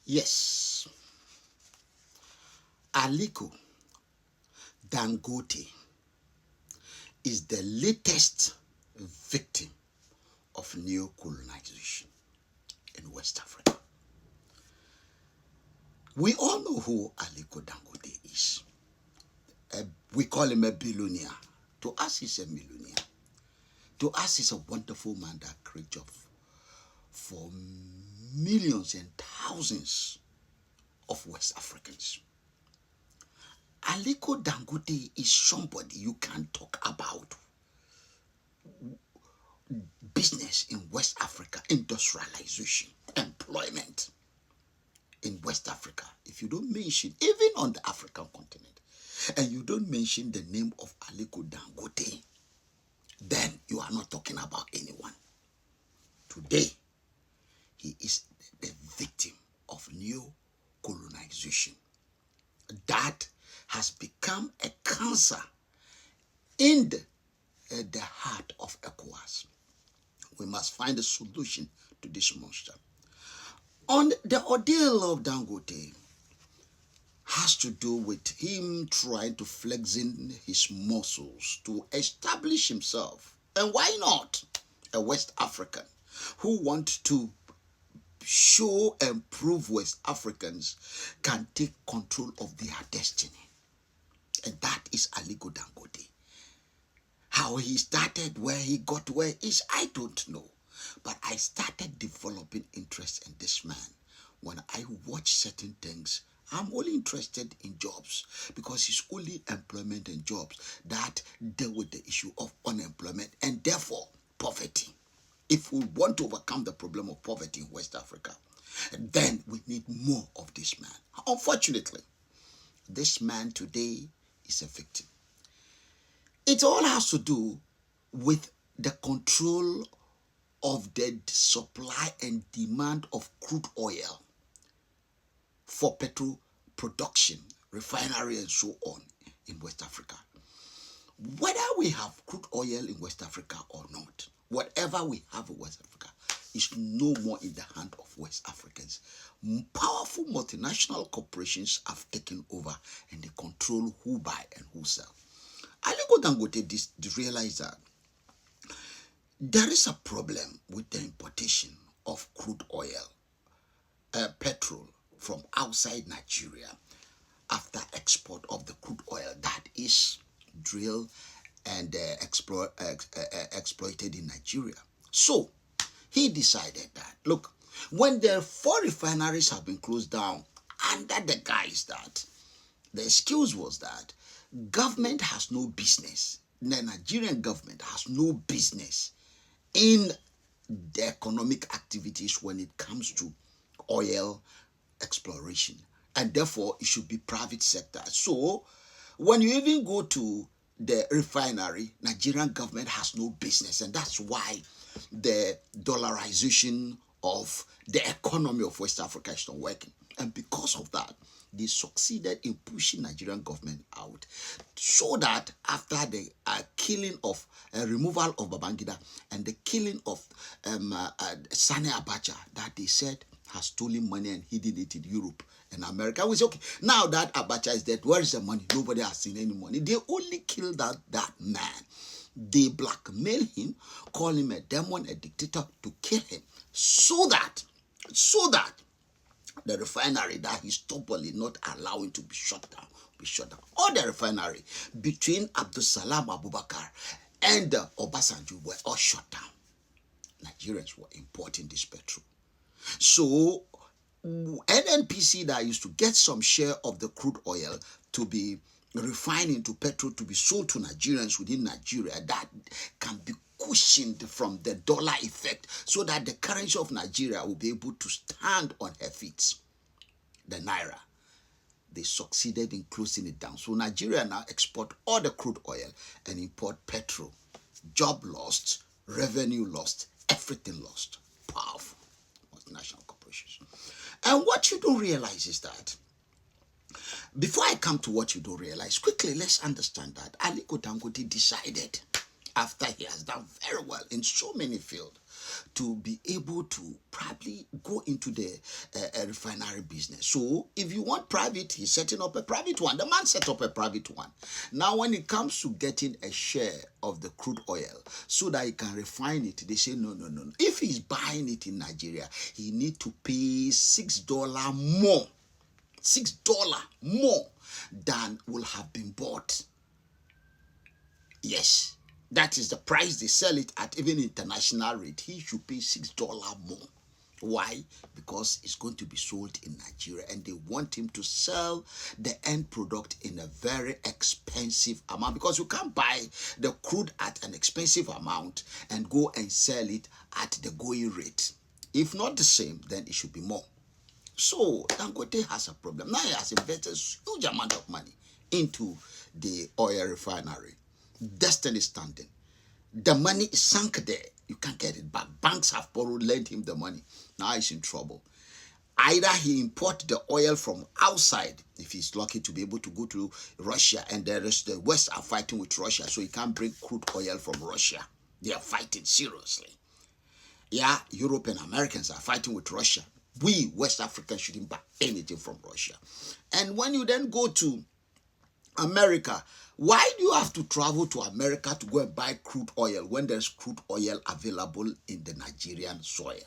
Yes, Aliko Dangote is the latest victim of neo-colonization in West Africa. We all know who Aliko Dangote is. We call him a billionaire. To us, he's a millionaire. To us, he's a wonderful man that creates jobs for millions and thousands of West Africans. Aliko Dangote is somebody you can talk about business in West Africa, industrialization, employment in West Africa. If you don't mention, even on the African continent, and you don't mention the name of Aliko Dangote, then you are not talking about anyone. Today, he is the victim of neo-colonization that has become a cancer in the heart of ECOWAS. We must find a solution to this monster. On the ordeal of Dangote has to do with him trying to flex in his muscles to establish himself. And why not a West African who wants to show and prove West Africans can take control of their destiny? And that is Aliko Dangote. How he started, where he got to where is, I don't know. But I started developing interest in this man when I watch certain things. I'm only interested in jobs because it's only employment and jobs that deal with the issue of unemployment and therefore poverty. If we want to overcome the problem of poverty in West Africa, then we need more of this man. Unfortunately, this man today is a victim. It all has to do with the control of the supply and demand of crude oil for petrol production, refinery and so on in West Africa. Whether we have crude oil in West Africa or not, whatever we have in West Africa is no more in the hand of West Africans. Powerful multinational corporations have taken over and they control who buy and who sell. Aliko Dangote realized that there is a problem with the importation of crude oil, petrol from outside Nigeria after export of the crude oil that is drilled and exploited in Nigeria. So he decided that, look, when the 4 refineries have been closed down under the guise that the excuse was that government has no business, the Nigerian government has no business in the economic activities when it comes to oil exploration, and therefore it should be private sector. So when you even go to the refinery, Nigerian government has no business, and that's why the dollarization of the economy of West Africa is not working. And because of that, they succeeded in pushing Nigerian government out, so that after the killing of removal of Babangida and the killing of Sani Abacha, that they said has stolen money and hidden it in Europe and America, we say, okay, now that Abacha is dead, where is the money? Nobody has seen any money. They only killed that man. They blackmail him, call him a demon, a dictator, to kill him, so that the refinery that he's stubbornly not allowing to be shut down. All the refinery between Abdul Salam Abubakar and Obasanjo were all shut down. Nigerians were importing this petrol. So NNPC that used to get some share of the crude oil to be refined into petrol to be sold to Nigerians within Nigeria, that can be cushioned from the dollar effect so that the currency of Nigeria will be able to stand on her feet. The Naira. They succeeded in closing it down. So Nigeria now export all the crude oil and import petrol. Job lost, revenue lost, everything lost. Powerful multinational corporations. And what you don't realize is that, before I come to what you don't realize, quickly let's understand that Aliko Dangote decided after he has done very well in so many fields, to be able to probably go into the refinery business. So if you want private, he's setting up a private one. The man set up a private one. Now when it comes to getting a share of the crude oil so that he can refine it, they say no. If he's buying it in Nigeria, he need to pay $6 more. $6 more than will have been bought. Yes, that is the price they sell it at, even international rate. He should pay $6 more. Why? Because it's going to be sold in Nigeria and they want him to sell the end product in a very expensive amount, because you can't buy the crude at an expensive amount and go and sell it at the going rate. If not the same, then it should be more. So Dangote has a problem. Now he has invested a huge amount of money into the oil refinery. Destiny standing. The money is sunk there. You can't get it back. Banks have borrowed, lent him the money. Now he's in trouble. Either he import the oil from outside, if he's lucky to be able to go to Russia, and the West are fighting with Russia, so he can't bring crude oil from Russia. They are fighting seriously. Yeah, Europe and Americans are fighting with Russia. We, West Africans, shouldn't buy anything from Russia. And when you then go to America, why do you have to travel to America to go and buy crude oil when there's crude oil available in the Nigerian soil?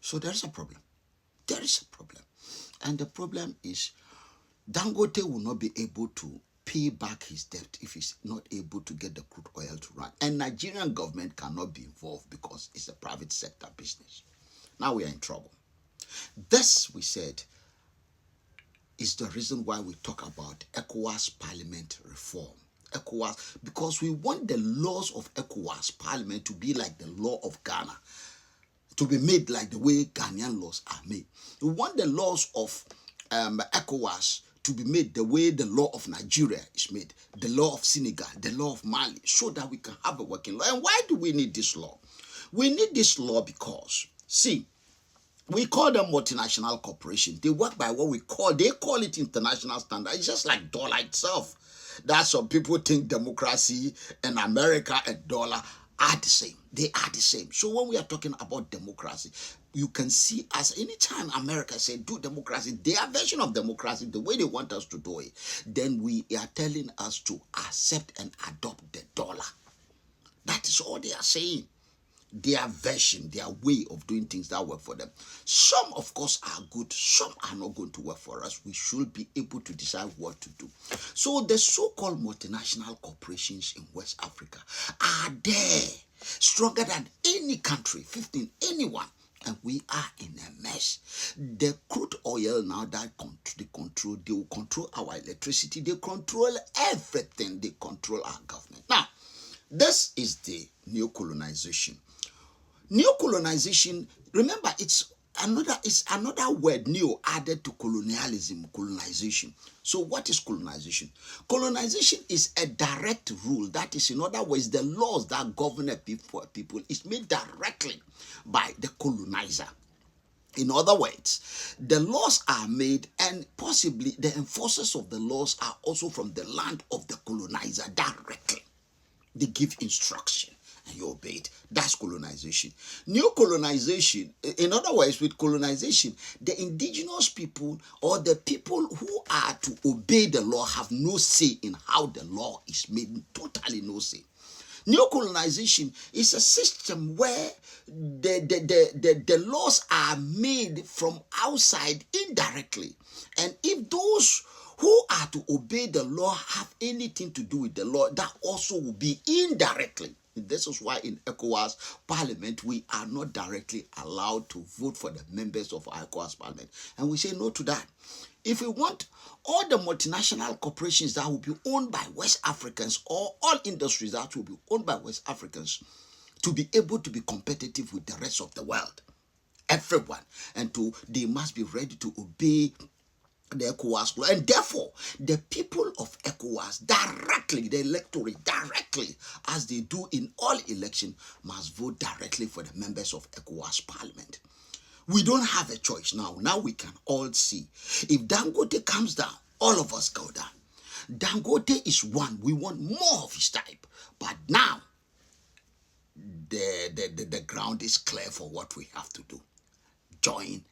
So there's a problem. There is a problem. And the problem is Dangote will not be able to pay back his debt if he's not able to get the crude oil to run. And Nigerian government cannot be involved because it's a private sector business. Now we are in trouble. This, we said, is the reason why we talk about ECOWAS Parliament reform. ECOWAS, because we want the laws of ECOWAS Parliament to be like the law of Ghana, to be made like the way Ghanaian laws are made. We want the laws of ECOWAS to be made the way the law of Nigeria is made, the law of Senegal, the law of Mali, so that we can have a working law. And why do we need this law? We need this law because, see, we call them multinational corporations. They work by what they call it international standard. It's just like dollar itself. That's some people think democracy and America and dollar are the same. They are the same. So when we are talking about democracy, you can see as anytime America say do democracy, their version of democracy, the way they want us to do it, then we are telling us to accept and adopt the dollar. That is all they are saying. Their version, their way of doing things that work for them. Some, of course, are good. Some are not going to work for us. We should be able to decide what to do. So the so-called multinational corporations in West Africa are there, stronger than any country, 15, anyone. And we are in a mess. The crude oil now that they will control our electricity. They control everything. They control our government. Now, this is the Neo-Colonization. Neo-Colonization, remember, it's another word, neo, added to colonialism, colonization. So what is colonization? Colonization is a direct rule. That is, in other words, the laws that govern a people is made directly by the colonizer. In other words, the laws are made and possibly the enforcers of the laws are also from the land of the colonizer directly. They give instruction and you obey it. That's colonization. Neo-colonization, in other words, with colonization, the indigenous people or the people who are to obey the law have no say in how the law is made, totally no say. Neo-colonization is a system where the laws are made from outside indirectly. And if those who are to obey the law have anything to do with the law, that also will be indirectly. This is why in ECOWAS Parliament, we are not directly allowed to vote for the members of our ECOWAS Parliament. And we say no to that. If we want all the multinational corporations that will be owned by West Africans, or all industries that will be owned by West Africans, to be able to be competitive with the rest of the world, everyone, and they must be ready to obey the ECOWAS law. And therefore, the people of ECOWAS directly, the electorate directly, as they do in all elections, must vote directly for the members of ECOWAS Parliament. We don't have a choice now. Now we can all see. If Dangote comes down, all of us go down. Dangote is one. We want more of his type. But now, the ground is clear for what we have to do. Join